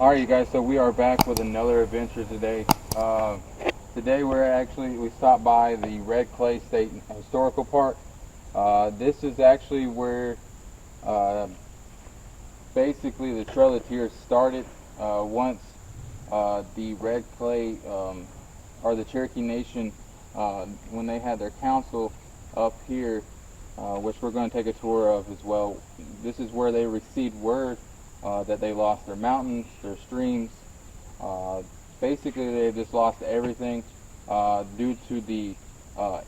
Alright, you guys, so we are back with another adventure today. Today we stopped by the Red Clay State Historical Park. This is actually where uh, basically the Trail of Tears started. Once the Red Clay or the Cherokee Nation, when they had their council up here, which we're going to take a tour of as well. This is where they received word that they lost their mountains, their streams. Basically, they just lost everything due to the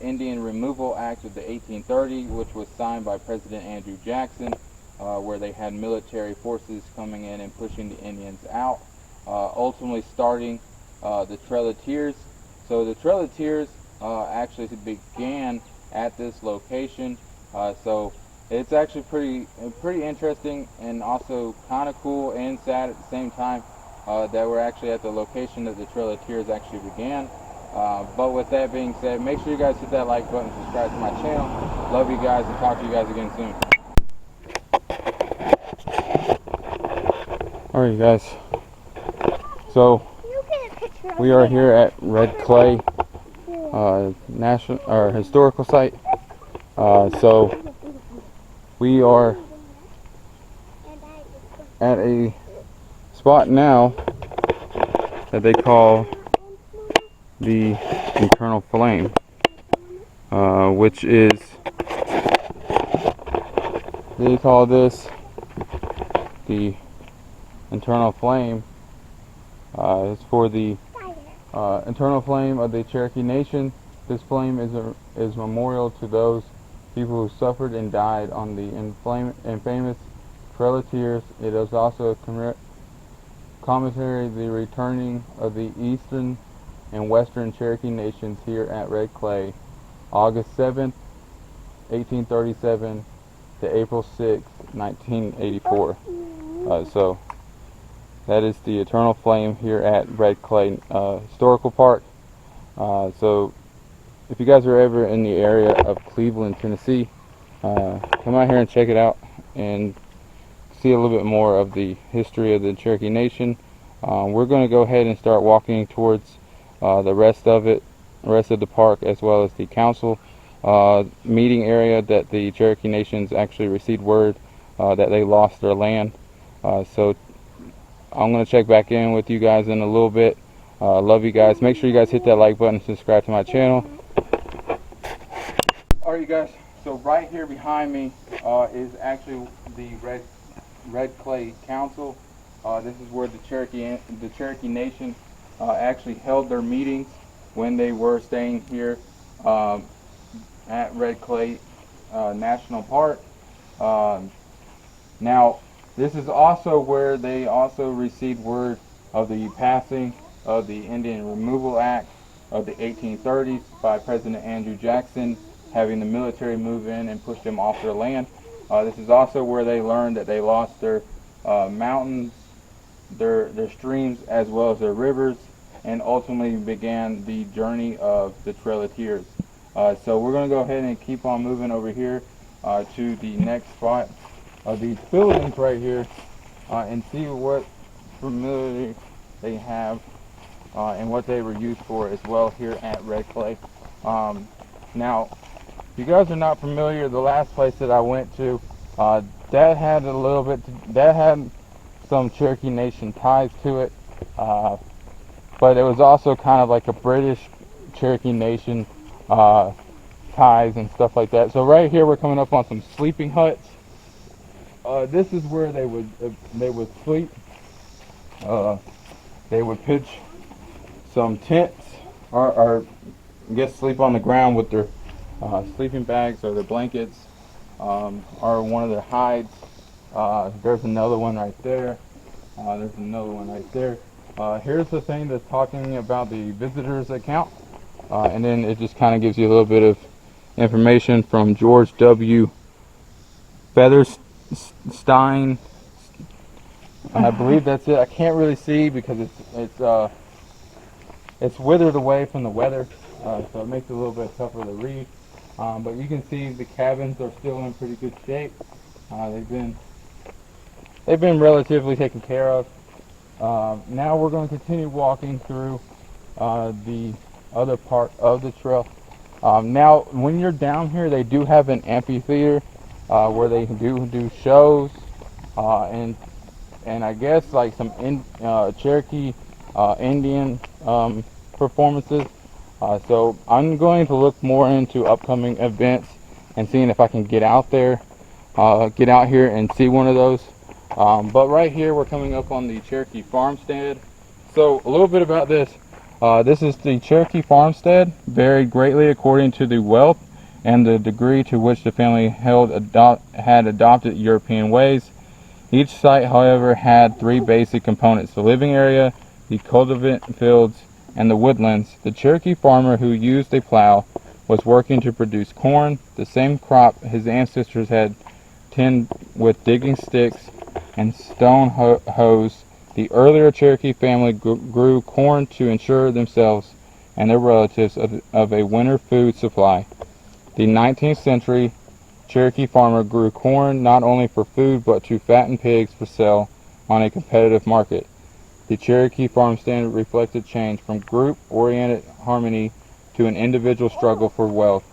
Indian Removal Act of the 1830, which was signed by President Andrew Jackson, where they had military forces coming in and pushing the Indians out, ultimately starting the Trail of Tears. So the Trail of Tears actually began at this location. So it's actually pretty interesting and also kind of cool and sad at the same time that we're actually at the location that the Trail of Tears actually began. But with that being said, make sure you guys hit that like button, subscribe to my channel. Love you guys, and talk to you guys again soon. Alright, guys. So we are here at Red Clay National or Historical Site. So we are at a spot now that they call the Internal Flame, which is, they call this the Internal Flame. It's for the Internal Flame of the Cherokee Nation. This flame is memorial to those people who suffered and died on the infamous Trail of Tears. It is also a commentary the returning of the Eastern and Western Cherokee Nations here at Red Clay, August 7th, 1837 to April 6th, 1984. So that is the Eternal Flame here at Red Clay Historical Park. So if you guys are ever in the area of Cleveland, Tennessee, come out here and check it out and see a little bit more of the history of the Cherokee Nation. We're going to go ahead and start walking towards the rest of the park, as well as the council meeting area that the Cherokee Nations actually received word that they lost their land. So I'm going to check back in with you guys in a little bit. Love you guys. Make sure you guys hit that like button, subscribe to my channel. Alright, you guys, so right here behind me is actually the Red Clay Council. This is where the Cherokee Nation actually held their meetings when they were staying here at Red Clay National Park. Now, this is also where they also received word of the passing of the Indian Removal Act of the 1830s by President Andrew Jackson, having the military move in and push them off their land. This is also where they learned that they lost their mountains, their streams, as well as their rivers, and ultimately began the journey of the Trail of Tears. So we're going to go ahead and keep on moving over here to the next spot of these buildings right here and see what familiarity they have and what they were used for as well here at Red Clay. Now, if you guys are not familiar, the last place that I went to, that had that had some Cherokee Nation ties to it, but it was also kind of like a British Cherokee Nation ties and stuff like that. So right here we're coming up on some sleeping huts. This is where they would sleep. They would pitch some tents, or I guess sleep on the ground with their sleeping bags or their blankets, or one of their hides. There's another one right there. There's another one right there. Here's the thing that's talking about the visitors account, and then it just kind of gives you a little bit of information from George W. Featherstein. I believe that's it. I can't really see because it's withered away from the weather, so it makes it a little bit tougher to read. But you can see the cabins are still in pretty good shape. They've been relatively taken care of. Now we're going to continue walking through the other part of the trail. Now, when you're down here, they do have an amphitheater where they do shows and I guess like some Cherokee Indian performances. So I'm going to look more into upcoming events and seeing if I can get out there, get out here and see one of those. But right here we're coming up on the Cherokee farmstead. So a little bit about this. This is the Cherokee farmstead, varied greatly according to the wealth and the degree to which the family had adopted European ways. Each site, however, had three basic components: the living area, the cultivate fields, and the woodlands. The Cherokee farmer who used a plow was working to produce corn, the same crop his ancestors had tended with digging sticks and stone hoes. The earlier Cherokee family grew corn to ensure themselves and their relatives of a winter food supply. The 19th century Cherokee farmer grew corn not only for food but to fatten pigs for sale on a competitive market. The Cherokee farmstead reflected change from group-oriented harmony to an individual struggle for wealth.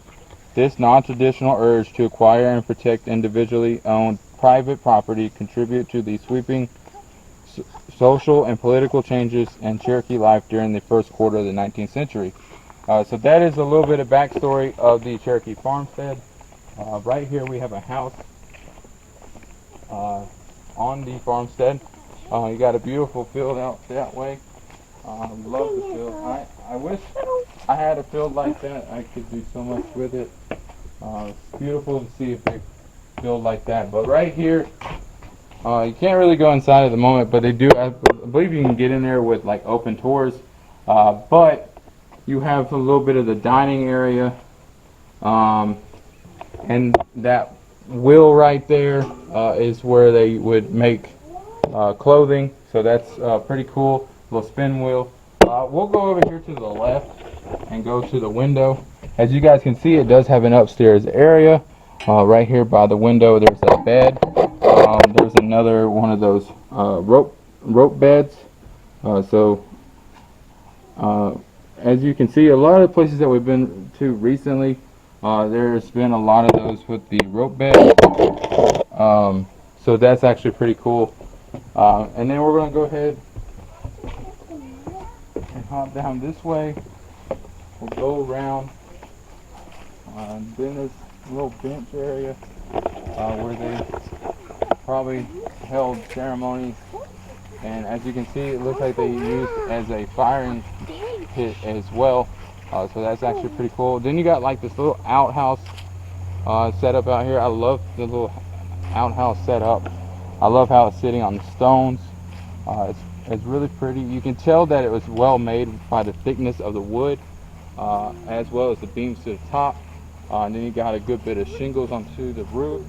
This non-traditional urge to acquire and protect individually owned private property contributed to the sweeping social and political changes in Cherokee life during the first quarter of the 19th century. So that is a little bit of backstory of the Cherokee farmstead. Right here we have a house on the farmstead. You got a beautiful field out that way. Love the field. I wish I had a field like that. I could do so much with it. It's beautiful to see a big field like that. But right here, you can't really go inside at the moment, but they do. I believe you can get in there with like open tours. But you have a little bit of the dining area. And that wheel right there is where they would make clothing, so that's pretty cool. Little spin wheel. We'll go over here to the left and go to the window. As you guys can see, it does have an upstairs area. Right here by the window there's a bed. There's another one of those rope beds. So as you can see, a lot of the places that we've been to recently, there's been a lot of those with the rope bed. So that's actually pretty cool. And then we're going to go ahead and hop down this way. We'll go around. Then there's a little bench area where they probably held ceremonies. And as you can see, it looks like they used as a firing pit as well. So that's actually pretty cool. Then you got like this little outhouse set up out here. I love the little outhouse setup. I love how it's sitting on the stones. It's really pretty. You can tell that it was well made by the thickness of the wood, as well as the beams to the top. And then you got a good bit of shingles onto the roof.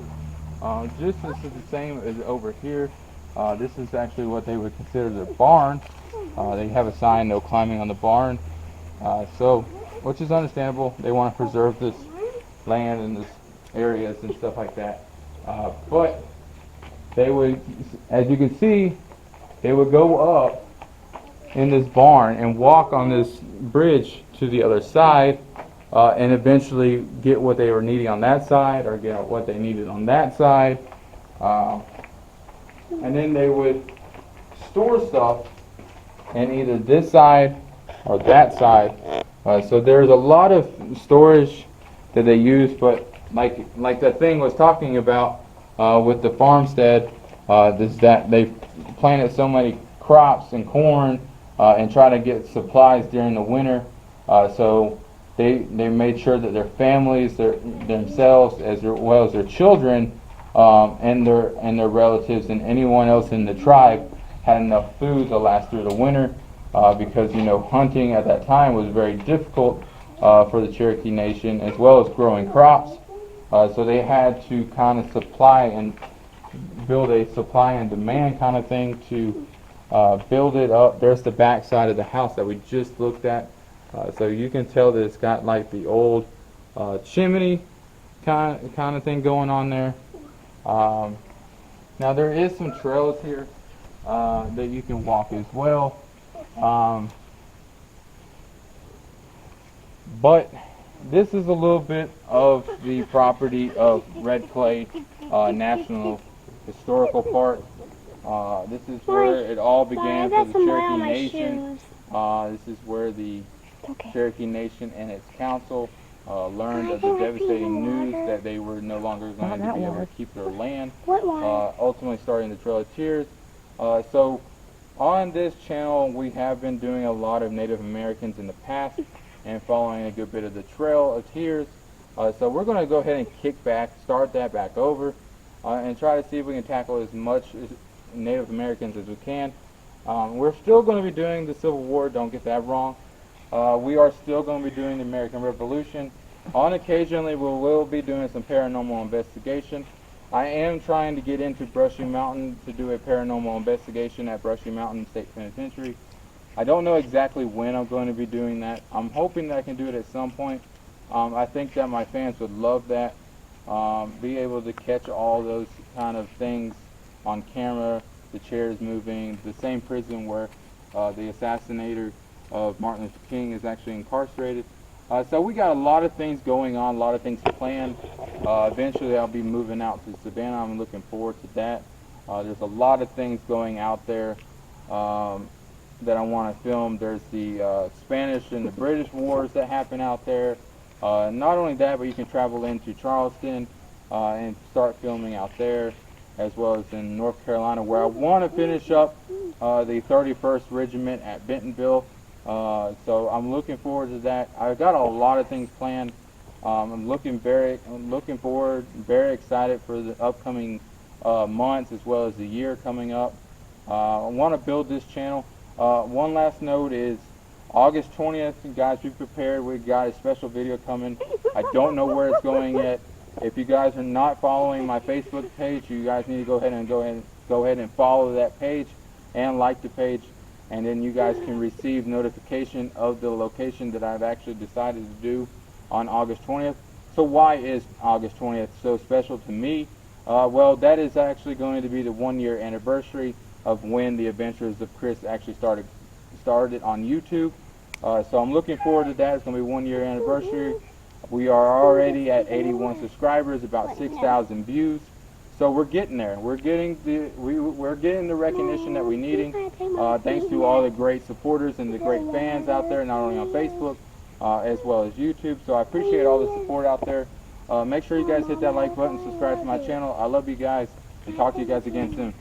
Just as the same as over here. This is actually what they would consider their barn. They have a sign, no climbing on the barn. So, which is understandable. They want to preserve this land and this areas and stuff like that. But they would, as you can see, they would go up in this barn and walk on this bridge to the other side, and eventually get what they were needing on that side, or get what they needed on that side. And then they would store stuff in either this side or that side. So there's a lot of storage that they use, but like that thing was talking about with the farmstead, is that they planted so many crops and corn and try to get supplies during the winter. So they made sure that their families, themselves, as well as their children, and their relatives and anyone else in the tribe had enough food to last through the winter, because hunting at that time was very difficult for the Cherokee Nation, as well as growing crops. So they had to kind of supply and build a supply and demand kind of thing to build it up. There's the back side of the house that we just looked at. So you can tell that it's got like the old chimney kind of thing going on there. Now there is some trails here that you can walk as well. But this is a little bit of the property of Red Clay National Historical Park. This is where it all began for the Cherokee Nation. This is where the Cherokee Nation and its council learned of the devastating news that they were no longer going to be able to keep their land, ultimately starting the Trail of Tears. So on this channel we have been doing a lot of Native Americans in the past and following a good bit of the Trail of Tears. So we're going to go ahead and start that back over, and try to see if we can tackle as much Native Americans as we can. We're still going to be doing the Civil War, don't get that wrong. We are still going to be doing the American Revolution. Occasionally we will be doing some paranormal investigation. I am trying to get into Brushy Mountain to do a paranormal investigation at Brushy Mountain State Penitentiary. I don't know exactly when I'm going to be doing that. I'm hoping that I can do it at some point. I think that my fans would love that. Be able to catch all those kind of things on camera, the chairs moving, the same prison where the assassinator of Martin Luther King is actually incarcerated. So we got a lot of things going on, a lot of things planned. Eventually I'll be moving out to Savannah. I'm looking forward to that. There's a lot of things going out there that I want to film. There's the Spanish and the British wars that happen out there. Not only that, but you can travel into Charleston and start filming out there, as well as in North Carolina, where I want to finish up the 31st Regiment at Bentonville. So I'm looking forward to that. I've got a lot of things planned. I'm looking forward, very excited for the upcoming months as well as the year coming up. I want to build this channel. One last note is August 20th, guys, be prepared. We've got a special video coming. I don't know where it's going yet. If you guys are not following my Facebook page, you guys need to go ahead and follow that page and like the page, and then you guys can receive notification of the location that I've actually decided to do on August 20th. So why is August 20th so special to me? Well, that is actually going to be the 1-year anniversary of when the Adventures of Chris actually started on YouTube. So I'm looking forward to that. It's going to be 1-year anniversary. We are already at 81 subscribers, about 6,000 views. So we're getting there. We're getting the recognition that we're needing. Thanks to all the great supporters and the great fans out there, not only on Facebook as well as YouTube. So I appreciate all the support out there. Make sure you guys hit that like button, subscribe to my channel. I love you guys, and talk to you guys again soon.